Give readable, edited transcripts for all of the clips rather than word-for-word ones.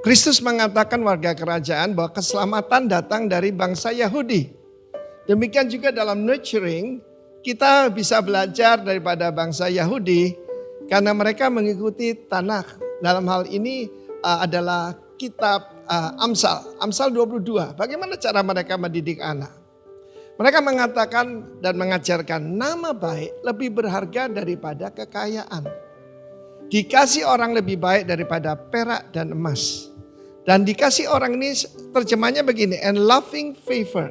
Kristus mengatakan warga kerajaan bahwa keselamatan datang dari bangsa Yahudi. Demikian juga dalam nurturing, kita bisa belajar daripada bangsa Yahudi karena mereka mengikuti Tanakh. Dalam hal ini adalah kitab Amsal 22. Bagaimana cara mereka mendidik anak? Mereka mengatakan dan mengajarkan nama baik lebih berharga daripada kekayaan. Dikasih orang lebih baik daripada perak dan emas. Dan dikasih orang ini terjemahnya begini, and loving favor,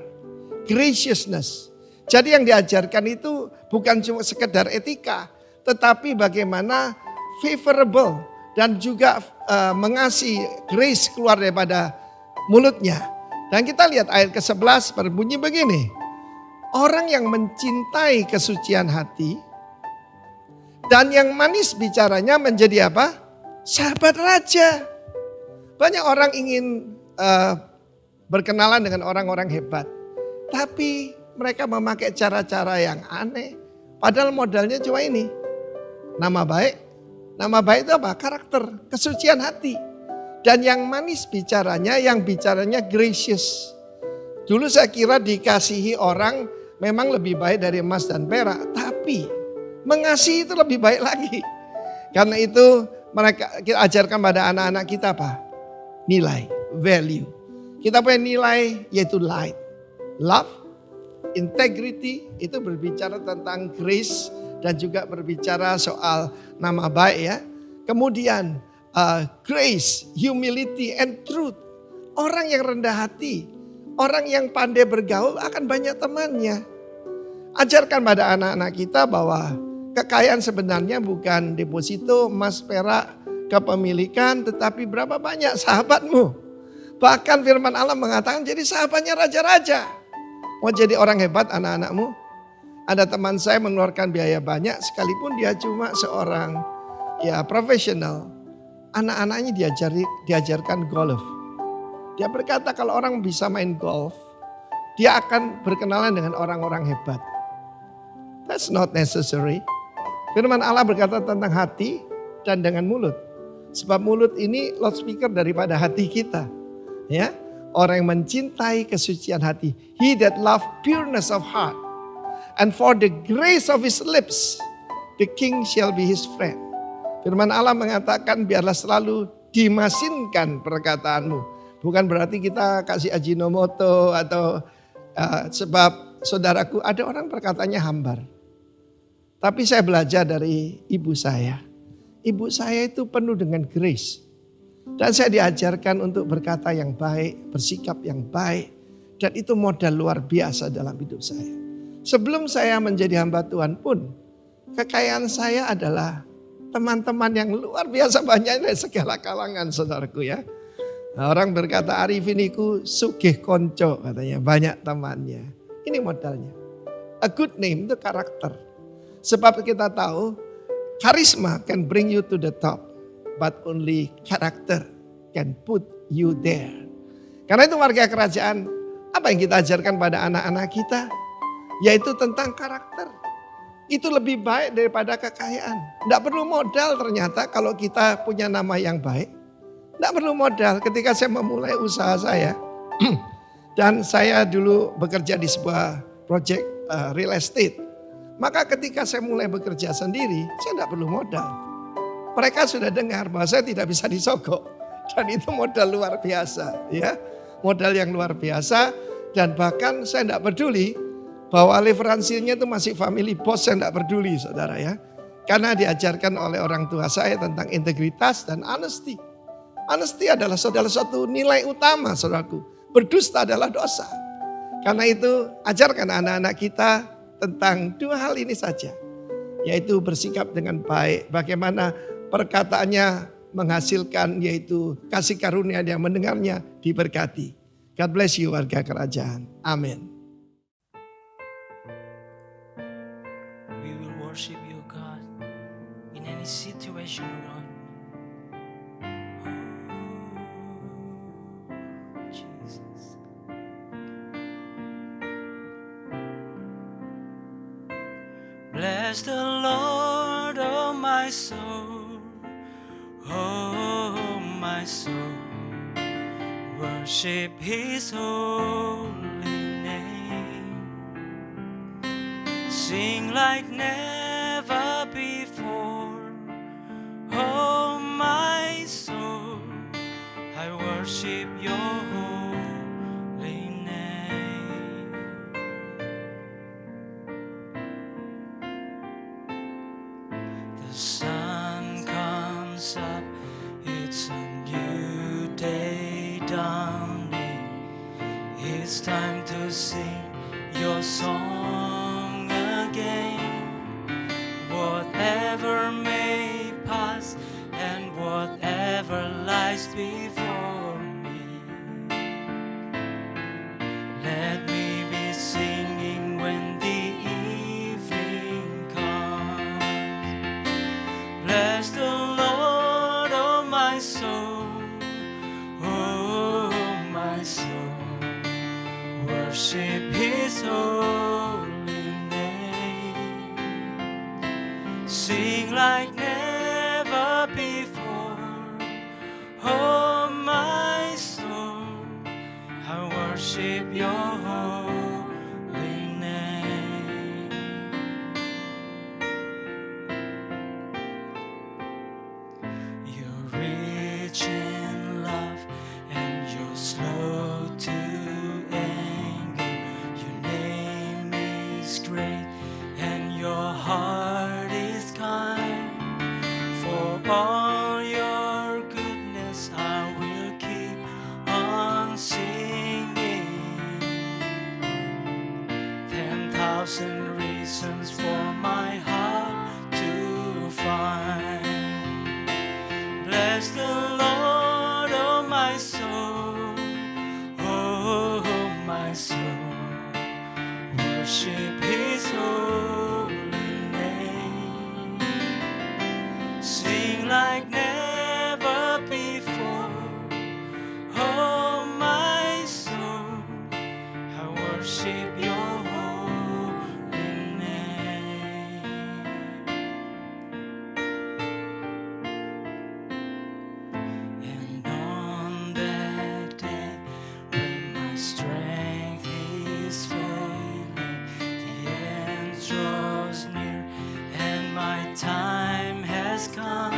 graciousness. Jadi yang diajarkan itu bukan cuma sekedar etika, tetapi bagaimana favorable dan juga mengasihi grace keluar daripada mulutnya. Dan kita lihat ayat ke-11 berbunyi begini. Orang yang mencintai kesucian hati dan yang manis bicaranya menjadi apa? Sahabat raja. Banyak orang ingin berkenalan dengan orang-orang hebat. Tapi mereka memakai cara-cara yang aneh. Padahal modalnya cuma ini. Nama baik. Nama baik itu apa? Karakter, kesucian hati. Dan yang manis bicaranya, yang bicaranya gracious. Dulu saya kira dikasihi orang memang lebih baik dari emas dan perak. Tapi mengasihi itu lebih baik lagi. Karena itu kita ajarkan pada anak-anak kita apa? Nilai, value. Kita punya nilai yaitu light, love, integrity, itu berbicara tentang grace dan juga berbicara soal nama baik ya. Kemudian grace, humility and truth. Orang yang rendah hati, orang yang pandai bergaul akan banyak temannya. Ajarkan pada anak-anak kita bahwa kekayaan sebenarnya bukan deposito emas perak kepemilikan, tetapi berapa banyak sahabatmu. Bahkan firman Allah mengatakan jadi sahabatnya raja-raja. Mau jadi orang hebat anak-anakmu? Ada teman saya mengeluarkan biaya banyak sekalipun dia cuma seorang profesional. Anak-anaknya diajarkan golf. Dia berkata kalau orang bisa main golf, dia akan berkenalan dengan orang-orang hebat. That's not necessary. Firman Allah berkata tentang hati dan dengan mulut. Sebab mulut ini loudspeaker daripada hati kita. Ya, orang yang mencintai kesucian hati. He that love pureness of heart. And for the grace of his lips, the king shall be his friend. Firman Allah mengatakan biarlah selalu dimasinkan perkataanmu. Bukan berarti kita kasih ajinomoto atau sebab saudaraku ada orang perkataannya hambar. Tapi saya belajar dari ibu saya. Ibu saya itu penuh dengan grace. Dan saya diajarkan untuk berkata yang baik, bersikap yang baik. Dan itu modal luar biasa dalam hidup saya. Sebelum saya menjadi hamba Tuhan pun, kekayaan saya adalah teman-teman yang luar biasa banyak dari segala kalangan saudaraku ya. Nah, orang berkata Arifin iku sugih konco katanya, banyak temannya. Ini modalnya. A good name itu karakter. Sebab kita tahu karisma can bring you to the top, but only character can put you there. Karena itu warga kerajaan, apa yang kita ajarkan pada anak-anak kita? Yaitu tentang karakter. Itu lebih baik daripada kekayaan. Tidak perlu modal ternyata kalau kita punya nama yang baik. Tidak perlu modal. Ketika saya memulai usaha saya, dan saya dulu bekerja di sebuah proyek real estate. Maka ketika saya mulai bekerja sendiri, saya tidak perlu modal. Mereka sudah dengar bahwa saya tidak bisa disogok. Dan itu modal luar biasa. Ya, modal yang luar biasa. Dan bahkan saya tidak peduli bahwa leveransinya itu masih family boss, saya tidak peduli saudara ya. Karena diajarkan oleh orang tua saya tentang integritas dan honesty. Honesty adalah saudara satu nilai utama saudaraku. Berdusta adalah dosa. Karena itu ajarkan anak-anak kita tentang dua hal ini saja. Yaitu bersikap dengan baik. Bagaimana perkataannya menghasilkan yaitu kasih karunia yang mendengarnya diberkati. God bless you warga kerajaan. Amin. We will worship you, God, in any situation we're on. Jesus. Bless the Lord, oh my soul, oh my soul. worship His holy name. Sing like never before. Oh my soul, I worship Your holy name. The sun comes up, it's a new day dawning. It's time to sing Your song again. Whatever may pass and whatever lies before me, let me be singing when the evening comes. Bless the Lord, oh my soul, oh my soul. Worship His holy name. Sing like never before. Oh my soul, I worship Your holy name. You're rich in love and You're slow to anger. Your name is great and Your heart is kind. For all Your goodness I will keep on singing. 10,000 reasons for my heart to find. Bless the Lord, oh my soul, oh my soul. Worship His holy name. Sing like never before. Oh my soul, I worship Your holy name. And on that day when my strength is failing, the end draws near and my time has come,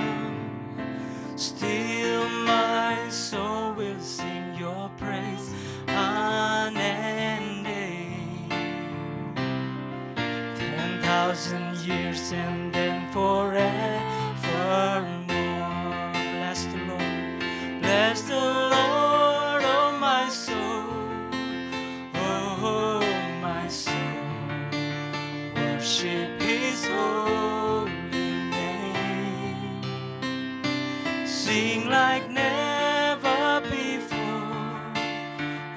still my soul will sing Your praise unending. 10,000 years and then forevermore. Bless the Lord, bless the Lord, oh my soul, oh my soul. Worship His holy name. Sing like never before.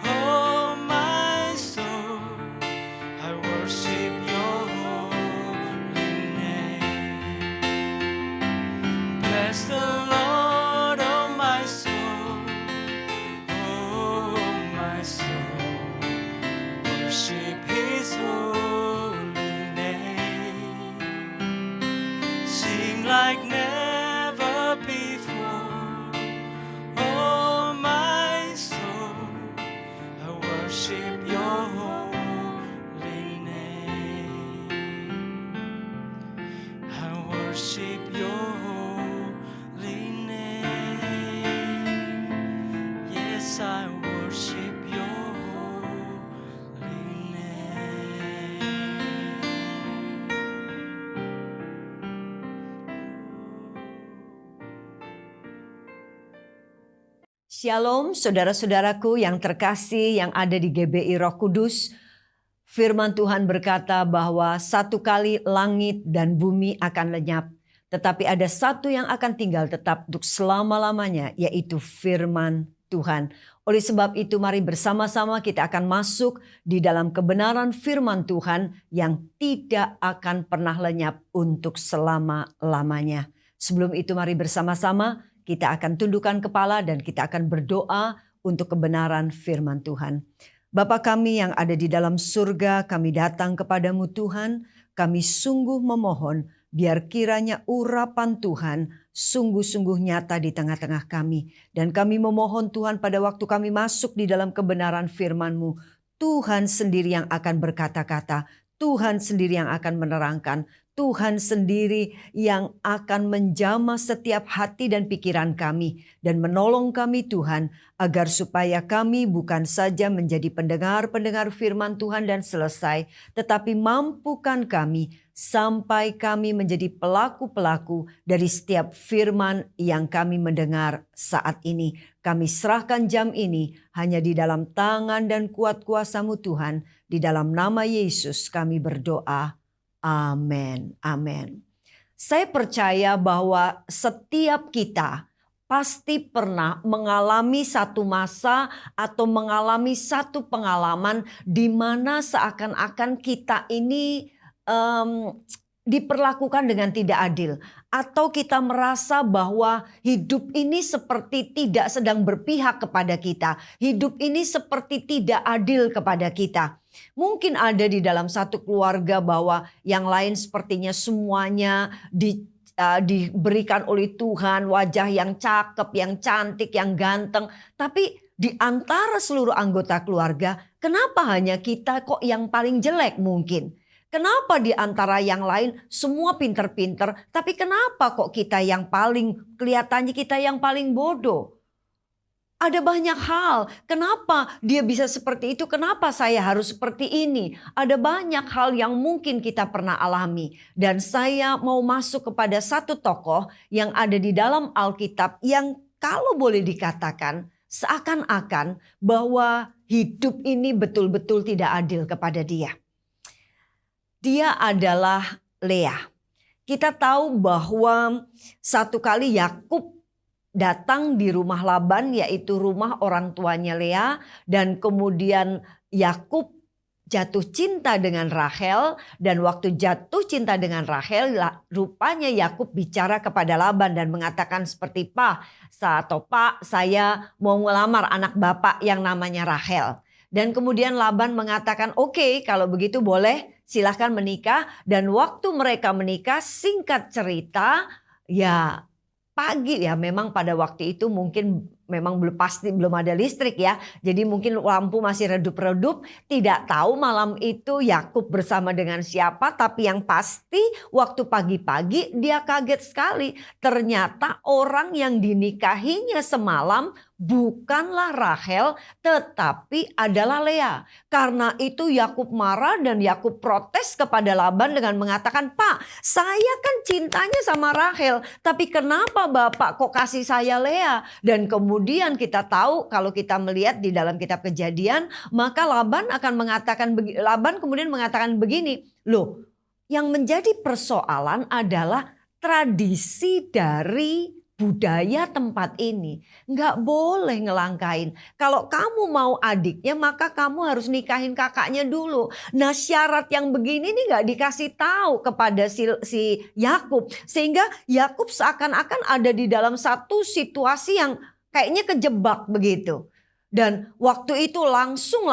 Oh my soul, I worship Your holy name. Bless the Lord, oh my soul, oh my soul. Worship His holy name. Sing like never before. Oh my soul, I worship Your holy name. I worship Your holy name. Yes, I worship Your holy name. Shalom saudara-saudaraku yang terkasih yang ada di GBI Roh Kudus. Firman Tuhan berkata bahwa satu kali langit dan bumi akan lenyap. Tetapi ada satu yang akan tinggal tetap untuk selama-lamanya, yaitu firman Tuhan. Oleh sebab itu mari bersama-sama kita akan masuk di dalam kebenaran firman Tuhan yang tidak akan pernah lenyap untuk selama-lamanya. Sebelum itu mari bersama-sama kita akan tundukkan kepala dan kita akan berdoa untuk kebenaran firman Tuhan. Bapa kami yang ada di dalam surga, kami datang kepadamu Tuhan, kami sungguh memohon Biar kiranya urapan Tuhan sungguh-sungguh nyata di tengah-tengah kami. Dan kami memohon Tuhan pada waktu kami masuk di dalam kebenaran firman-Mu, Tuhan sendiri yang akan berkata-kata, Tuhan sendiri yang akan menerangkan, Tuhan sendiri yang akan menjamah setiap hati dan pikiran kami dan menolong kami Tuhan agar supaya kami bukan saja menjadi pendengar-pendengar firman Tuhan dan selesai, tetapi mampukan kami sampai kami menjadi pelaku-pelaku dari setiap firman yang kami mendengar saat ini. Kami serahkan jam ini hanya di dalam tangan dan kuat kuasa-Mu Tuhan. Di dalam nama Yesus kami berdoa. Amin. Amin. Saya percaya bahwa setiap kita pasti pernah mengalami satu masa atau mengalami satu pengalaman di mana seakan-akan kita ini diperlakukan dengan tidak adil. Atau kita merasa bahwa hidup ini seperti tidak sedang berpihak kepada kita. Hidup ini seperti tidak adil kepada kita. Mungkin ada di dalam satu keluarga bahwa yang lain sepertinya semuanya diberikan oleh Tuhan wajah yang cakep, yang cantik, yang ganteng. Tapi di antara seluruh anggota keluarga, kenapa hanya kita kok yang paling jelek mungkin? Kenapa di antara yang lain semua pinter-pinter, tapi kenapa kok kita yang paling kelihatannya kita yang paling bodoh? Ada banyak hal. Kenapa dia bisa seperti itu? Kenapa saya harus seperti ini? Ada banyak hal yang mungkin kita pernah alami. Dan saya mau masuk kepada satu tokoh yang ada di dalam Alkitab yang kalau boleh dikatakan seakan-akan bahwa hidup ini betul-betul tidak adil kepada dia. Dia adalah Lea. Kita tahu bahwa satu kali Yakub datang di rumah Laban, yaitu rumah orang tuanya Lea, dan kemudian Yakub jatuh cinta dengan Rahel, dan waktu jatuh cinta dengan Rahel, rupanya Yakub bicara kepada Laban dan mengatakan seperti, Pak, saya mau melamar anak bapak yang namanya Rahel. Dan kemudian Laban mengatakan, oke, kalau begitu boleh, silahkan menikah. Dan waktu mereka menikah, singkat cerita, ya pagi ya, memang pada waktu itu mungkin memang belum ada listrik ya. Jadi mungkin lampu masih redup-redup. Tidak tahu malam itu Yakub bersama dengan siapa. Tapi yang pasti waktu pagi-pagi dia kaget sekali. Ternyata orang yang dinikahinya semalam bukanlah Rahel, tetapi adalah Lea. Karena itu Yakub marah dan Yakub protes kepada Laban dengan mengatakan, Pak, saya kan cintanya sama Rahel, tapi kenapa Bapak kok kasih saya Lea? Dan kemudian kita tahu kalau kita melihat di dalam kitab Kejadian, maka Laban kemudian mengatakan begini, loh, yang menjadi persoalan adalah tradisi dari budaya tempat ini. Nggak boleh ngelangkain. Kalau kamu mau adiknya, maka kamu harus nikahin kakaknya dulu. Nah, syarat yang begini nih nggak dikasih tahu kepada si Yakub, sehingga Yakub seakan-akan ada di dalam satu situasi yang kayaknya kejebak begitu. Dan waktu itu langsung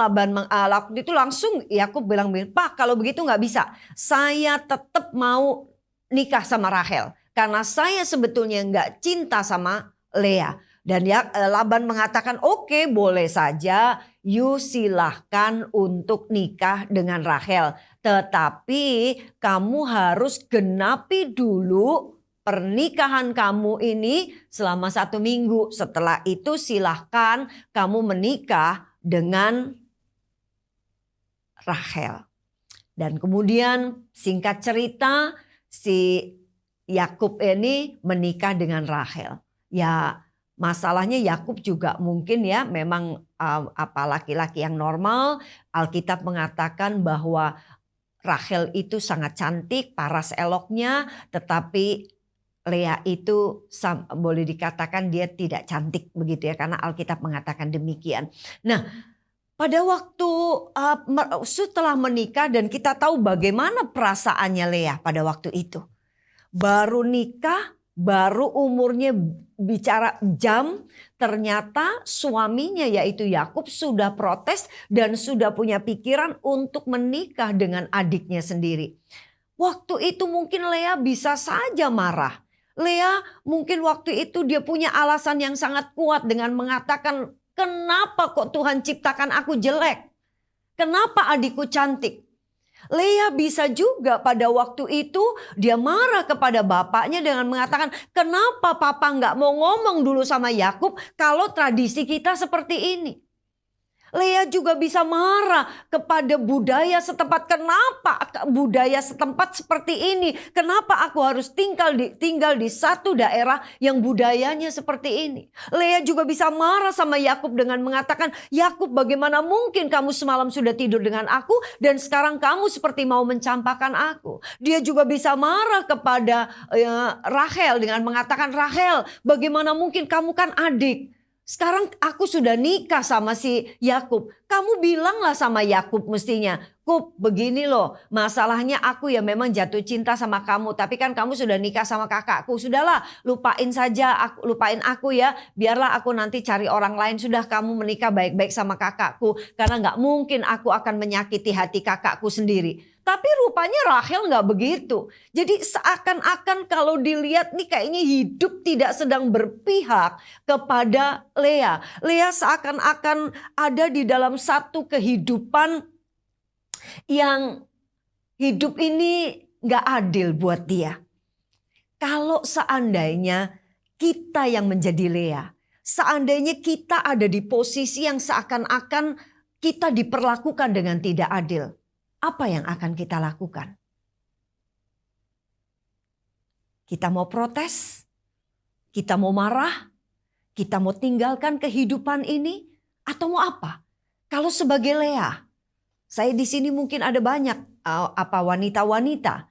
Yakub bilang, Pak, kalau begitu nggak bisa. Saya tetap mau nikah sama Rahel. Karena saya sebetulnya nggak cinta sama Lea. Dan Laban mengatakan, oke, boleh saja, you silahkan untuk nikah dengan Rahel. Tetapi kamu harus genapi dulu pernikahan kamu ini selama 1 minggu. Setelah itu silahkan kamu menikah dengan Rahel. Dan kemudian singkat cerita, si Yakub ini menikah dengan Rahel. Ya, masalahnya Yakub juga mungkin ya memang laki-laki yang normal. Alkitab mengatakan bahwa Rahel itu sangat cantik, paras eloknya, tetapi Lea itu boleh dikatakan dia tidak cantik begitu ya, karena Alkitab mengatakan demikian. Nah, pada waktu setelah menikah, dan kita tahu bagaimana perasaannya Lea pada waktu itu. Baru nikah, baru umurnya bicara jam, ternyata suaminya yaitu Yakub sudah protes dan sudah punya pikiran untuk menikah dengan adiknya sendiri. Waktu itu mungkin Lea bisa saja marah. Lea mungkin waktu itu dia punya alasan yang sangat kuat dengan mengatakan, kenapa kok Tuhan ciptakan aku jelek? Kenapa adikku cantik? Lea bisa juga pada waktu itu dia marah kepada bapaknya dengan mengatakan, kenapa papa nggak mau ngomong dulu sama Yakub kalau tradisi kita seperti ini. Lea juga bisa marah kepada budaya setempat. Kenapa budaya setempat seperti ini? Kenapa aku harus tinggal di satu daerah yang budayanya seperti ini? Lea juga bisa marah sama Yakub dengan mengatakan, Yakub, bagaimana mungkin kamu semalam sudah tidur dengan aku dan sekarang kamu seperti mau mencampakkan aku? Dia juga bisa marah kepada Rahel dengan mengatakan, Rahel, bagaimana mungkin, kamu kan adik. Sekarang aku sudah nikah sama si Yakub. Kamu bilanglah sama Yakub mestinya, Kub, begini loh, masalahnya aku ya memang jatuh cinta sama kamu, tapi kan kamu sudah nikah sama kakakku. Sudahlah, lupain saja, lupain aku ya. Biarlah aku nanti cari orang lain. Sudah, kamu menikah baik-baik sama kakakku, karena nggak mungkin aku akan menyakiti hati kakakku sendiri. Tapi rupanya Rahel nggak begitu. Jadi seakan-akan kalau dilihat nih kayaknya hidup tidak sedang berpihak kepada Lea. Lea seakan-akan ada di dalam satu kehidupan yang hidup ini nggak adil buat dia. Kalau seandainya kita yang menjadi Lea, seandainya kita ada di posisi yang seakan-akan kita diperlakukan dengan tidak adil, apa yang akan kita lakukan? Kita mau protes? Kita mau marah? Kita mau tinggalkan kehidupan ini? Atau mau apa? Kalau sebagai Lea, saya di sini mungkin ada banyak wanita-wanita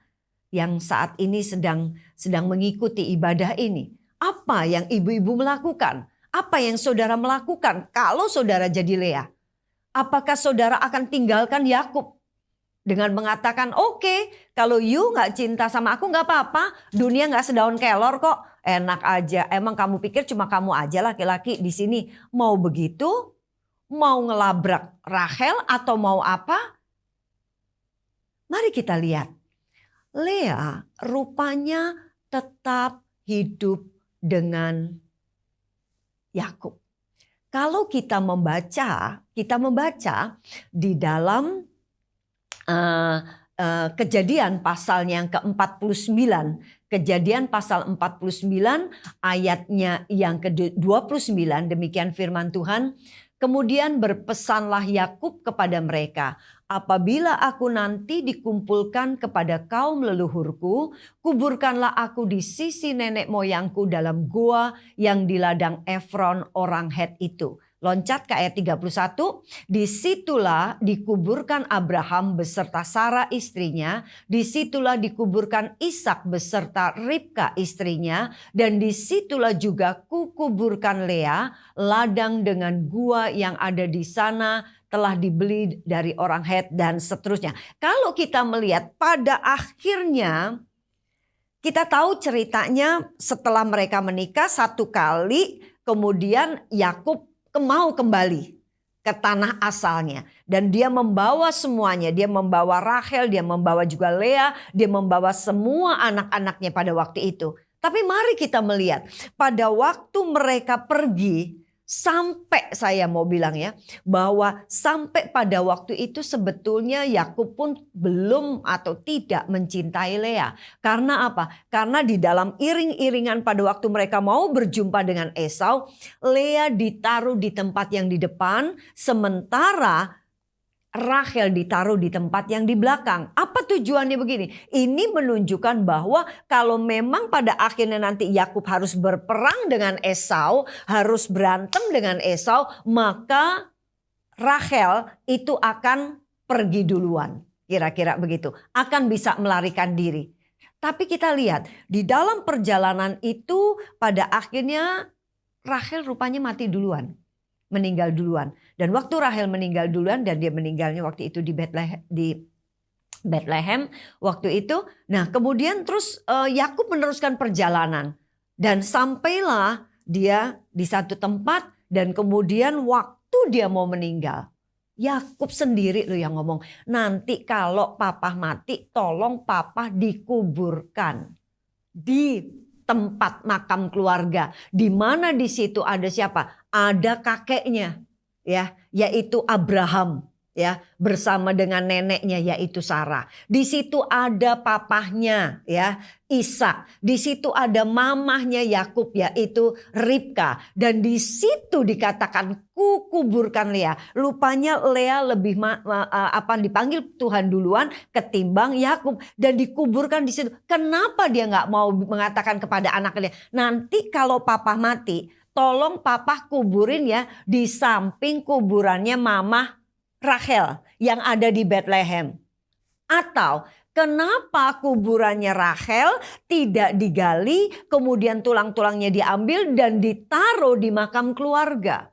yang saat ini sedang mengikuti ibadah ini. Apa yang ibu-ibu melakukan? Apa yang saudara melakukan kalau saudara jadi Lea? Apakah saudara akan tinggalkan Yakub dengan mengatakan, oke, kalau you gak cinta sama aku gak apa-apa, dunia gak sedaun kelor kok, enak aja. Emang kamu pikir cuma kamu aja laki-laki di sini mau begitu? Mau ngelabrak Rahel atau mau apa? Mari kita lihat. Lea rupanya tetap hidup dengan Yakub. Kalau kita membaca di dalam Kejadian pasalnya yang ke-49. Kejadian pasal 49 ayatnya yang ke-29, demikian firman Tuhan. Kemudian berpesanlah Yakub kepada mereka, apabila aku nanti dikumpulkan kepada kaum leluhurku, kuburkanlah aku di sisi nenek moyangku dalam gua yang di ladang Efron orang Het itu. Loncat ke ayat 31, disitulah dikuburkan Abraham beserta Sarah istrinya, disitulah dikuburkan Ishak beserta Ribka istrinya, dan disitulah juga kukuburkan Lea, ladang dengan gua yang ada di sana telah dibeli dari orang Het, dan seterusnya. Kalau kita melihat pada akhirnya, kita tahu ceritanya setelah mereka menikah satu kali, kemudian Yakub mau kembali ke tanah asalnya. Dan dia membawa semuanya. Dia membawa Rahel, dia membawa juga Lea, dia membawa semua anak-anaknya pada waktu itu. Tapi mari kita melihat pada waktu mereka pergi, sampai saya mau bilang ya, bahwa sampai pada waktu itu sebetulnya Yakub pun belum atau tidak mencintai Lea. Karena apa? Karena di dalam iring-iringan pada waktu mereka mau berjumpa dengan Esau, Lea ditaruh di tempat yang di depan, sementara Rahel ditaruh di tempat yang di belakang. Apa tujuannya begini? Ini menunjukkan bahwa kalau memang pada akhirnya nanti Yakub harus berperang dengan Esau, harus berantem dengan Esau, maka Rahel itu akan pergi duluan. Kira-kira begitu. Akan bisa melarikan diri. Tapi kita lihat di dalam perjalanan itu pada akhirnya Rahel rupanya mati duluan. Meninggal duluan. Dan waktu Rahel meninggal duluan, dan dia meninggalnya waktu itu di Bethlehem waktu itu. Nah kemudian terus Yakub meneruskan perjalanan. Dan sampailah dia di satu tempat, dan kemudian waktu dia mau meninggal, Yakub sendiri loh yang ngomong, nanti kalau papa mati tolong papa dikuburkan di tempat makam keluarga. Di mana di situ ada siapa? Ada kakeknya, ya, yaitu Abraham, ya, bersama dengan neneknya yaitu Sarah. Di situ ada papahnya, ya, Ishak. Di situ ada mamahnya Yakub yaitu Ribka, dan di situ dikatakan kukuburkan Lea. Lupanya Lea lebih dipanggil Tuhan duluan ketimbang Yakub dan dikuburkan di situ. Kenapa dia nggak mau mengatakan kepada anaknya, nanti kalau papa mati tolong papa kuburin ya di samping kuburannya mamah Rachel yang ada di Bethlehem? Atau kenapa kuburannya Rachel tidak digali, kemudian tulang-tulangnya diambil dan ditaruh di makam keluarga?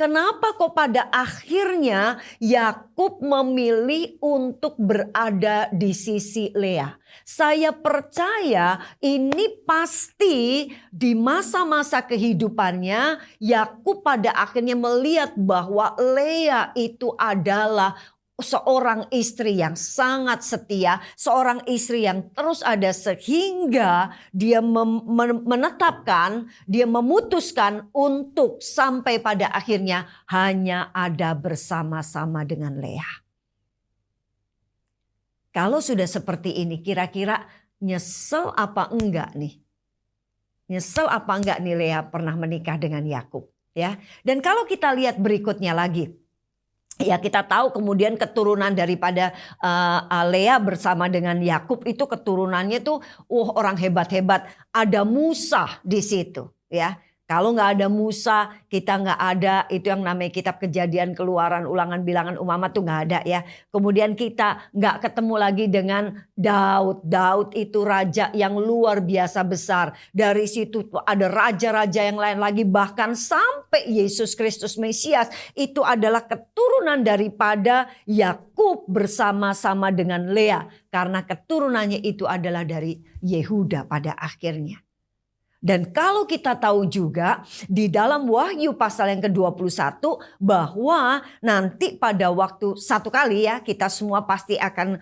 Kenapa kok pada akhirnya Yakub memilih untuk berada di sisi Lea? Saya percaya ini pasti di masa-masa kehidupannya Yakub pada akhirnya melihat bahwa Lea itu adalah seorang istri yang sangat setia, seorang istri yang terus ada, sehingga dia menetapkan, dia memutuskan untuk sampai pada akhirnya hanya ada bersama-sama dengan Lea. Kalau sudah seperti ini, kira-kira nyesel apa enggak nih? Nyesel apa enggak nih Lea pernah menikah dengan Yakub, ya? Dan kalau kita lihat berikutnya lagi, ya kita tahu kemudian keturunan daripada Lea bersama dengan Yakub itu keturunannya tuh orang hebat-hebat. Ada Musa di situ, ya. Kalau nggak ada Musa, kita nggak ada itu yang namanya kitab Kejadian, Keluaran, Ulangan, Bilangan, Umamat tuh nggak ada, ya. Kemudian kita nggak ketemu lagi dengan Daud. Daud itu raja yang luar biasa besar. Dari situ ada raja-raja yang lain lagi, bahkan sampai Yesus Kristus Mesias itu adalah keturunan daripada Yakub bersama-sama dengan Lea, karena keturunannya itu adalah dari Yehuda pada akhirnya. Dan kalau kita tahu juga di dalam Wahyu pasal yang ke-21 bahwa nanti pada waktu satu kali, ya, kita semua pasti akan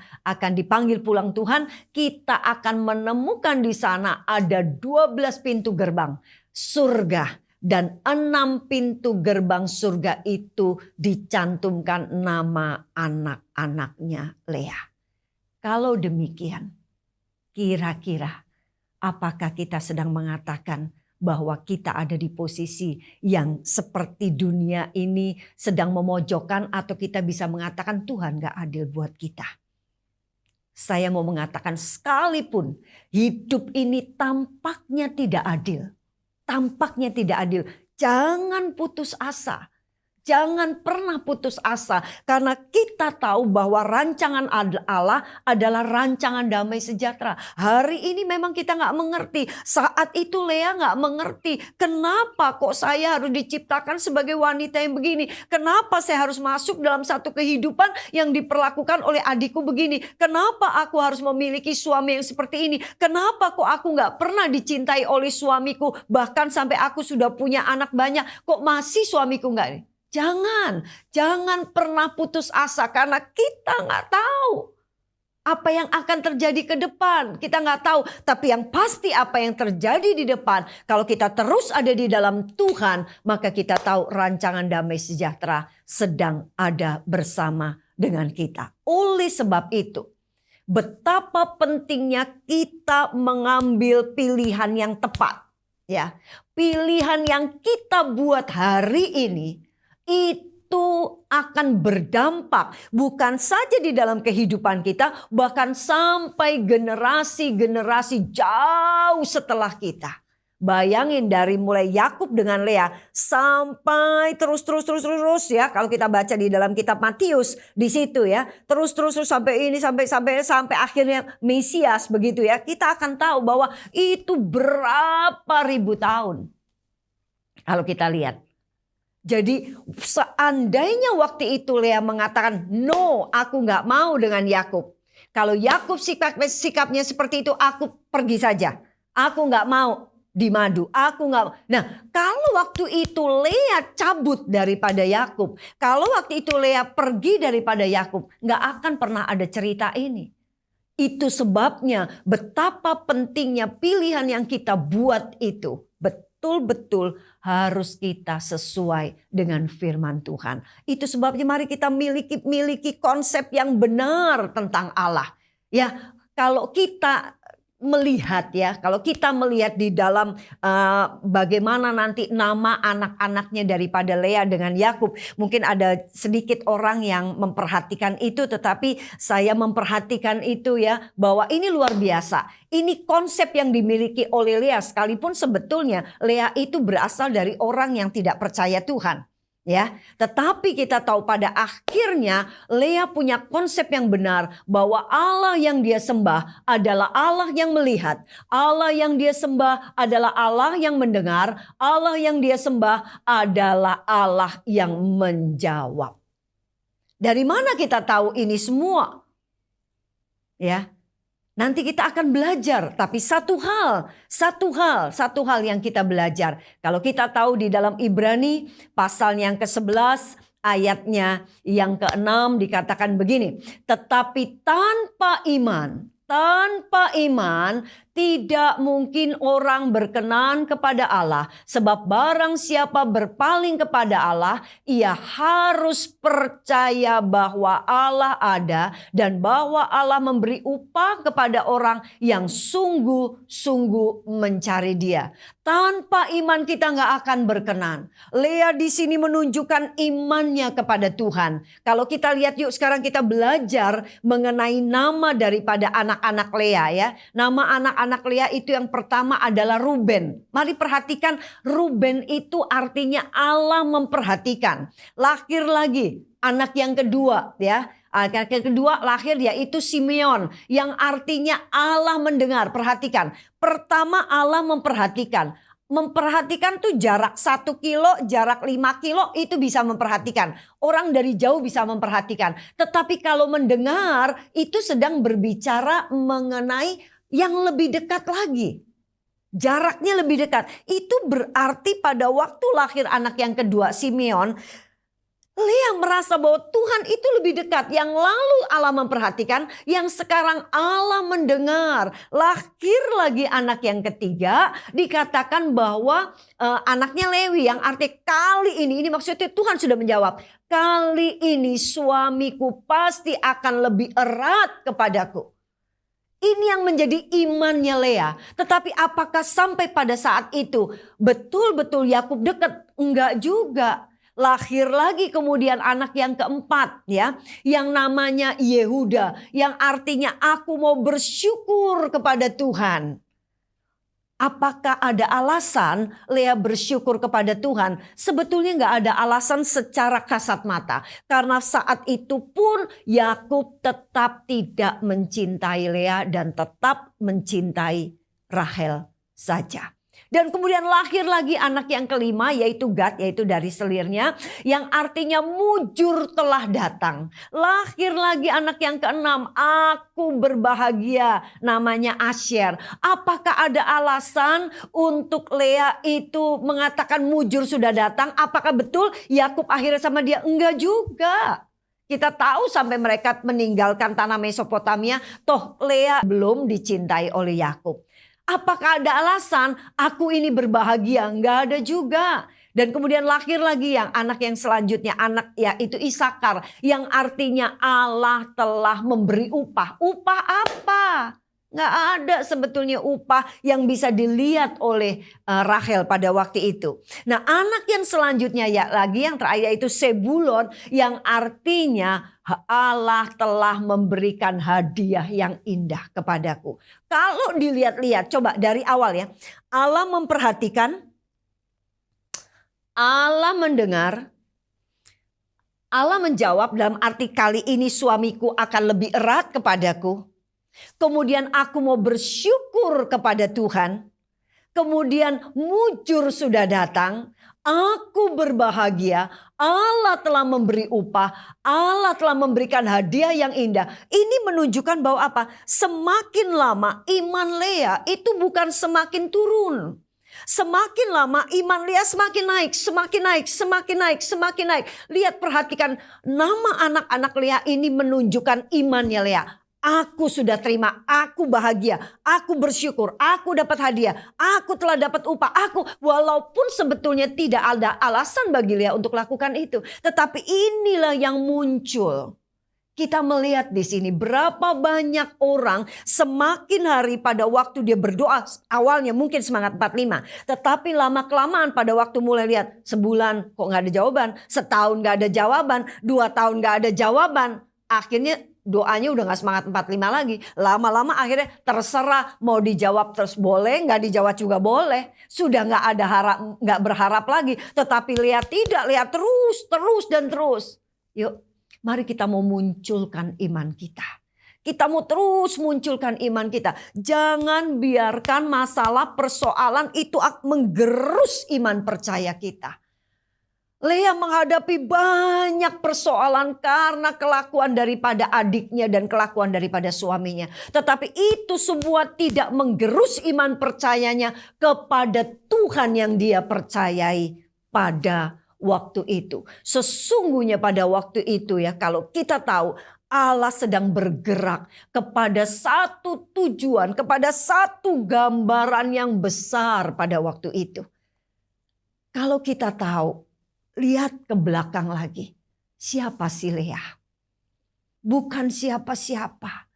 dipanggil pulang Tuhan, kita akan menemukan di sana ada 12 pintu gerbang surga, dan 6 pintu gerbang surga itu dicantumkan nama anak-anaknya Lea. Kalau demikian, kira-kira apakah kita sedang mengatakan bahwa kita ada di posisi yang seperti dunia ini sedang memojokkan, atau kita bisa mengatakan Tuhan gak adil buat kita? Saya mau mengatakan sekalipun hidup ini tampaknya tidak adil. Tampaknya tidak adil. Jangan putus asa. Jangan pernah putus asa, karena kita tahu bahwa rancangan Allah adalah rancangan damai sejahtera. Hari ini memang kita gak mengerti. Saat itu Lea gak mengerti. Kenapa kok saya harus diciptakan sebagai wanita yang begini? Kenapa saya harus masuk dalam satu kehidupan yang diperlakukan oleh adikku begini? Kenapa aku harus memiliki suami yang seperti ini? Kenapa kok aku gak pernah dicintai oleh suamiku? Bahkan sampai aku sudah punya anak banyak, kok masih suamiku gak? Jangan pernah putus asa, karena kita nggak tahu apa yang akan terjadi ke depan. Kita nggak tahu, tapi yang pasti apa yang terjadi di depan, kalau kita terus ada di dalam Tuhan, maka kita tahu rancangan damai sejahtera sedang ada bersama dengan kita. Oleh sebab itu, betapa pentingnya kita mengambil pilihan yang tepat, ya. Pilihan yang kita buat hari ini itu akan berdampak bukan saja di dalam kehidupan kita, bahkan sampai generasi-generasi jauh setelah kita. Bayangin dari mulai Yakub dengan Lea sampai terus ya. Kalau kita baca di dalam kitab Matius di situ, ya, terus sampai ini sampai akhirnya Mesias begitu, ya. Kita akan tahu bahwa itu berapa ribu tahun. Kalau kita lihat. Jadi seandainya waktu itu Lea mengatakan, no, aku gak mau dengan Yakub. Kalau Yakub sikapnya seperti itu, aku pergi saja. Aku gak mau. di madu. Aku nggak. Nah, kalau waktu itu Lea cabut daripada Yakub, kalau waktu itu Lea pergi daripada Yakub, nggak akan pernah ada cerita ini. Itu sebabnya betapa pentingnya pilihan yang kita buat itu betul-betul harus kita sesuai dengan firman Tuhan. Itu sebabnya mari kita miliki konsep yang benar tentang Allah. Ya, kalau kita melihat kalau kita melihat di dalam bagaimana nanti nama anak-anaknya daripada Lea dengan Yakub, mungkin ada sedikit orang yang memperhatikan itu, tetapi saya memperhatikan itu bahwa ini luar biasa. Ini konsep yang dimiliki oleh Lea, sekalipun sebetulnya Lea itu berasal dari orang yang tidak percaya Tuhan. Tetapi kita tahu pada akhirnya Lea punya konsep yang benar bahwa Allah yang dia sembah adalah Allah yang melihat, Allah yang dia sembah adalah Allah yang mendengar, Allah yang dia sembah adalah Allah yang menjawab. Dari mana kita tahu ini semua? Nanti kita akan belajar, tapi satu hal yang kita belajar. Kalau kita tahu di dalam Ibrani pasal yang ke-11 ayatnya yang ke-6 dikatakan begini. Tetapi tanpa iman tidak mungkin orang berkenan kepada Allah. Sebab barang siapa berpaling kepada Allah, ia harus percaya bahwa Allah ada dan bahwa Allah memberi upah kepada orang yang sungguh-sungguh mencari Dia. Tanpa iman kita nggak akan berkenan. Lea di sini menunjukkan imannya kepada Tuhan. Kalau kita lihat yuk sekarang kita belajar mengenai nama daripada anak-anak Lea Nama anak-anak Lea itu yang pertama adalah Ruben. Mari perhatikan, Ruben itu artinya Allah memperhatikan. Lahir lagi anak yang kedua Anak yang kedua lahir yaitu Simeon yang artinya Allah mendengar. Perhatikan, pertama Allah memperhatikan. Memperhatikan tuh jarak 1 kilo, jarak 5 kilo itu bisa memperhatikan. Orang dari jauh bisa memperhatikan. Tetapi kalau mendengar itu sedang berbicara mengenai yang lebih dekat lagi. Jaraknya lebih dekat. Itu berarti pada waktu lahir anak yang kedua Simeon, Lea merasa bahwa Tuhan itu lebih dekat. Yang lalu Allah memperhatikan, yang sekarang Allah mendengar. Lahir lagi anak yang ketiga, dikatakan bahwa anaknya Lewi, yang arti kali ini maksudnya Tuhan sudah menjawab. Kali ini suamiku pasti akan lebih erat kepadaku. Ini yang menjadi imannya Lea. Tetapi apakah sampai pada saat itu betul-betul Yakub dekat? Enggak juga. Lahir lagi kemudian anak yang keempat yang namanya Yehuda, yang artinya aku mau bersyukur kepada Tuhan. Apakah ada alasan Lea bersyukur kepada Tuhan? Sebetulnya nggak ada alasan secara kasat mata. Karena saat itu pun Yakub tetap tidak mencintai Lea dan tetap mencintai Rahel saja. Dan kemudian lahir lagi anak yang kelima yaitu Gad, yaitu dari selirnya, yang artinya mujur telah datang. Lahir lagi anak yang keenam, aku berbahagia, namanya Asher. Apakah ada alasan untuk Lea itu mengatakan mujur sudah datang? Apakah betul Yakub akhirnya sama dia? Enggak juga. Kita tahu sampai mereka meninggalkan tanah Mesopotamia, toh Lea belum dicintai oleh Yakub. Apakah ada alasan aku ini berbahagia? Enggak ada juga. Dan kemudian lahir lagi yang anak yang selanjutnya, anak yaitu Isakar, yang artinya Allah telah memberi upah. Upah apa? Nggak ada sebetulnya upah yang bisa dilihat oleh Rahel pada waktu itu. Nah, anak yang selanjutnya lagi yang terakhir yaitu Sebulon, yang artinya Allah telah memberikan hadiah yang indah kepadaku. Kalau dilihat-lihat, coba dari awal Allah memperhatikan, Allah mendengar, Allah menjawab dalam arti kali ini suamiku akan lebih erat kepadaku. Kemudian aku mau bersyukur kepada Tuhan. Kemudian mujur sudah datang. Aku berbahagia. Allah telah memberi upah. Allah telah memberikan hadiah yang indah. Ini menunjukkan bahwa apa? Semakin lama iman Lea itu bukan semakin turun. Semakin lama iman Lea semakin naik, semakin naik, semakin naik, semakin naik. Lihat, perhatikan, nama anak-anak Lea ini menunjukkan imannya Lea. Aku sudah terima, aku bahagia, aku bersyukur, aku dapat hadiah, aku telah dapat upah, walaupun sebetulnya tidak ada alasan bagi Lea untuk lakukan itu. Tetapi inilah yang muncul. Kita melihat di sini berapa banyak orang semakin hari pada waktu dia berdoa, awalnya mungkin semangat 45. Tetapi lama-kelamaan pada waktu mulai lihat, sebulan kok gak ada jawaban, setahun gak ada jawaban, 2 tahun gak ada jawaban. Akhirnya doanya udah gak semangat 45 lagi. Lama-lama akhirnya terserah mau dijawab terus boleh, gak dijawab juga boleh. Sudah gak berharap lagi. Tetapi lihat tidak, lihat terus dan terus. Yuk. Mari kita mau munculkan iman kita. Kita mau terus munculkan iman kita. Jangan biarkan masalah persoalan itu menggerus iman percaya kita. Lea menghadapi banyak persoalan karena kelakuan daripada adiknya dan kelakuan daripada suaminya. Tetapi itu semua tidak menggerus iman percayanya kepada Tuhan yang dia percayai pada waktu itu. Sesungguhnya pada waktu itu ya, kalau kita tahu Allah sedang bergerak kepada satu tujuan, kepada satu gambaran yang besar pada waktu itu. Kalau kita tahu, lihat ke belakang lagi. Siapa sih Lea? Bukan siapa-siapa.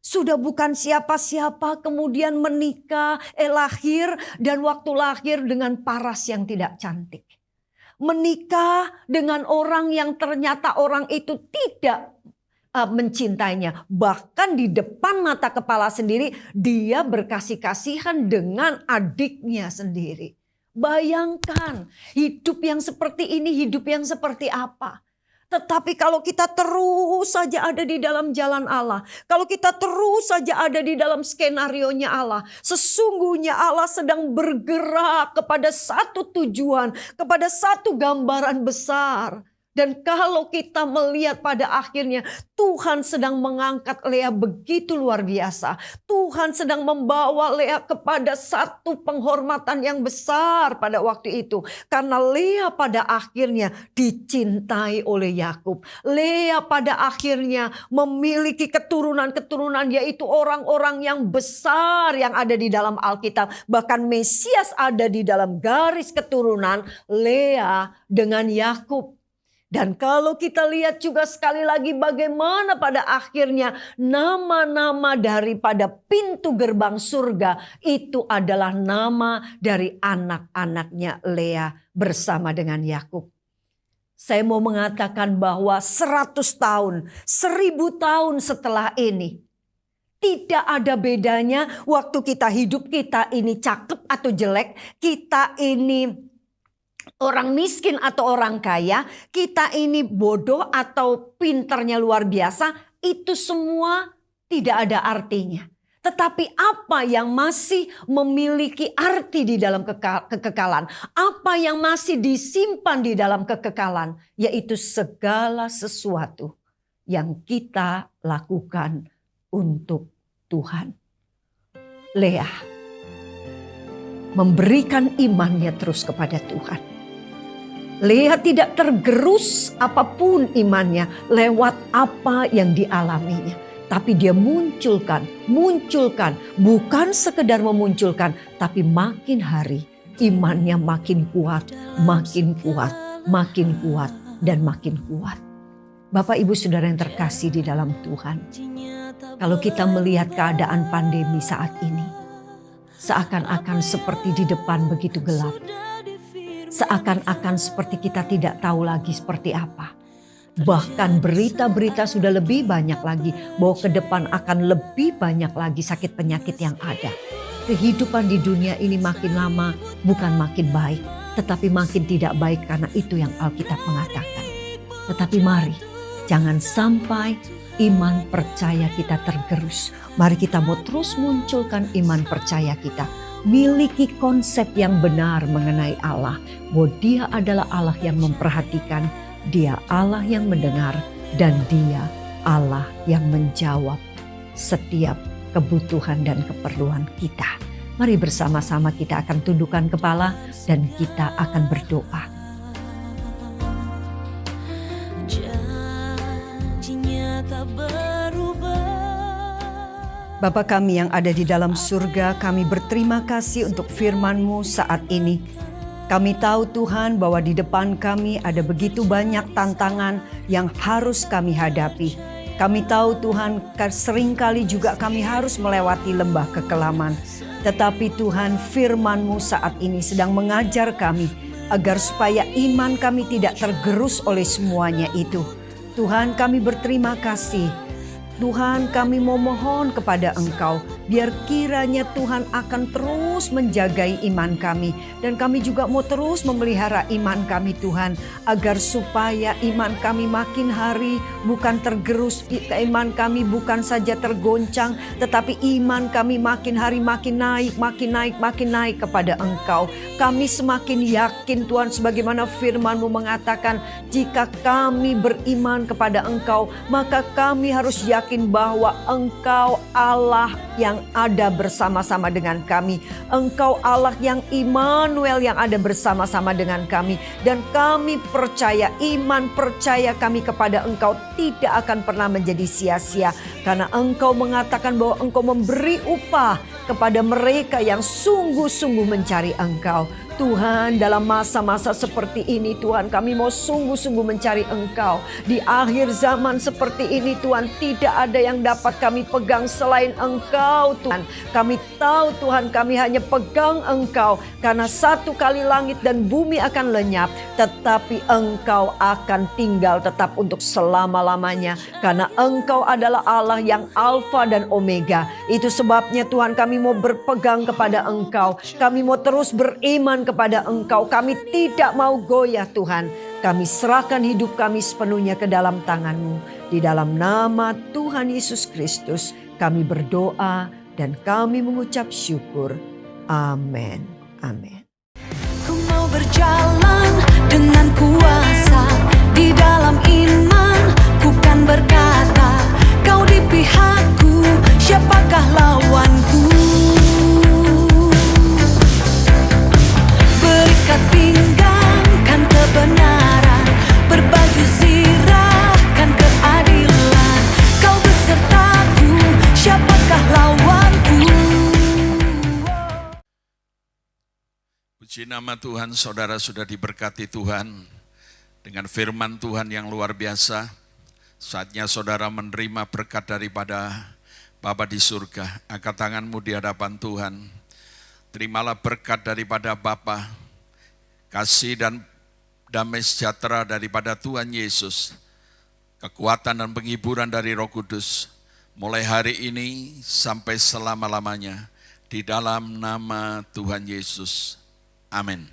Sudah bukan siapa-siapa, kemudian menikah, lahir, dan waktu lahir dengan paras yang tidak cantik. Menikah dengan orang yang ternyata orang itu tidak mencintainya. Bahkan di depan mata kepala sendiri dia berkasih-kasihan dengan adiknya sendiri. Bayangkan hidup yang seperti ini, hidup yang seperti apa. Tetapi kalau kita terus saja ada di dalam jalan Allah, kalau kita terus saja ada di dalam skenarionya Allah, sesungguhnya Allah sedang bergerak kepada satu tujuan, kepada satu gambaran besar. Dan kalau kita melihat pada akhirnya Tuhan sedang mengangkat Lea begitu luar biasa. Tuhan sedang membawa Lea kepada satu penghormatan yang besar pada waktu itu. Karena Lea pada akhirnya dicintai oleh Yakub. Lea pada akhirnya memiliki keturunan-keturunan, yaitu orang-orang yang besar yang ada di dalam Alkitab. Bahkan Mesias ada di dalam garis keturunan Lea dengan Yakub. Dan kalau kita lihat juga sekali lagi bagaimana pada akhirnya nama-nama daripada pintu gerbang surga itu adalah nama dari anak-anaknya Lea bersama dengan Yakub. Saya mau mengatakan bahwa 100 tahun, 1000 tahun setelah ini, tidak ada bedanya waktu kita hidup, kita ini cakep atau jelek, kita ini orang miskin atau orang kaya, kita ini bodoh atau pinternya luar biasa, itu semua tidak ada artinya. Tetapi apa yang masih memiliki arti di dalam kekekalan, apa yang masih disimpan di dalam kekekalan, yaitu segala sesuatu yang kita lakukan untuk Tuhan. Lea memberikan imannya terus kepada Tuhan. Lea tidak tergerus apapun imannya lewat apa yang dialaminya. Tapi dia munculkan, bukan sekedar memunculkan, tapi makin hari imannya makin kuat, dan makin kuat. Bapak Ibu Saudara yang terkasih di dalam Tuhan, kalau kita melihat keadaan pandemi saat ini, seakan-akan seperti di depan begitu gelap. Seakan-akan seperti kita tidak tahu lagi seperti apa. Bahkan berita-berita sudah lebih banyak lagi bahwa ke depan akan lebih banyak lagi sakit penyakit yang ada. Kehidupan di dunia ini makin lama bukan makin baik, tetapi makin tidak baik karena itu yang Alkitab mengatakan. Tetapi mari jangan sampai iman percaya kita tergerus. Mari kita mau terus munculkan iman percaya kita. Miliki konsep yang benar mengenai Allah. Bahwa dia adalah Allah yang memperhatikan. Dia Allah yang mendengar. Dan dia Allah yang menjawab setiap kebutuhan dan keperluan kita. Mari bersama-sama kita akan tundukkan kepala dan kita akan berdoa. Bapa kami yang ada di dalam surga, kami berterima kasih untuk firman-Mu saat ini. Kami tahu Tuhan bahwa di depan kami ada begitu banyak tantangan yang harus kami hadapi. Kami tahu Tuhan seringkali juga kami harus melewati lembah kekelaman. Tetapi Tuhan, firman-Mu saat ini sedang mengajar kami agar supaya iman kami tidak tergerus oleh semuanya itu. Tuhan, kami berterima kasih. Tuhan, kami mau mohon kepada Engkau, biar kiranya Tuhan akan terus menjagai iman kami. Dan kami juga mau terus memelihara iman kami Tuhan, agar supaya iman kami makin hari bukan tergerus, iman kami bukan saja tergoncang, tetapi iman kami makin hari makin naik kepada Engkau. Kami semakin yakin Tuhan, sebagaimana firman-Mu mengatakan, jika kami beriman kepada Engkau, maka kami harus yakin bahwa Engkau Allah yang ada bersama-sama dengan kami. Engkau Allah yang Immanuel yang ada bersama-sama dengan kami. Dan kami percaya, iman percaya kami kepada Engkau tidak akan pernah menjadi sia-sia. Karena Engkau mengatakan bahwa Engkau memberi upah kepada mereka yang sungguh-sungguh mencari Engkau. Tuhan, dalam masa-masa seperti ini Tuhan, kami mau sungguh-sungguh mencari Engkau. Di akhir zaman seperti ini Tuhan, tidak ada yang dapat kami pegang selain Engkau Tuhan. Kami tahu Tuhan, kami hanya pegang Engkau. Karena satu kali langit dan bumi akan lenyap, tetapi Engkau akan tinggal tetap untuk selama-lamanya. Karena Engkau adalah Allah yang Alfa dan Omega. Itu sebabnya Tuhan, kami mau berpegang kepada Engkau. Kami mau terus beriman kepada Engkau. Kami tidak mau goyah Tuhan. Kami serahkan hidup kami sepenuhnya ke dalam tangan-Mu. Di dalam nama Tuhan Yesus Kristus kami berdoa dan kami mengucap syukur. Amin. Amin. Ku mau berjalan dengan kuasa di dalam iman. Ku kan berkata, Kau di pihakku, siapakah lawanku? Berikat pinggang kan kebenaran, berbaju zirah kan keadilan. Kau besertaku, siapakah lawanku? Puji nama Tuhan, saudara sudah diberkati Tuhan dengan firman Tuhan yang luar biasa. Saatnya saudara menerima berkat daripada Bapa di surga. Angkat tanganmu di hadapan Tuhan. Terimalah berkat daripada Bapa, kasih dan damai sejahtera daripada Tuhan Yesus, kekuatan dan penghiburan dari Roh Kudus, mulai hari ini sampai selama-lamanya, di dalam nama Tuhan Yesus. Amin.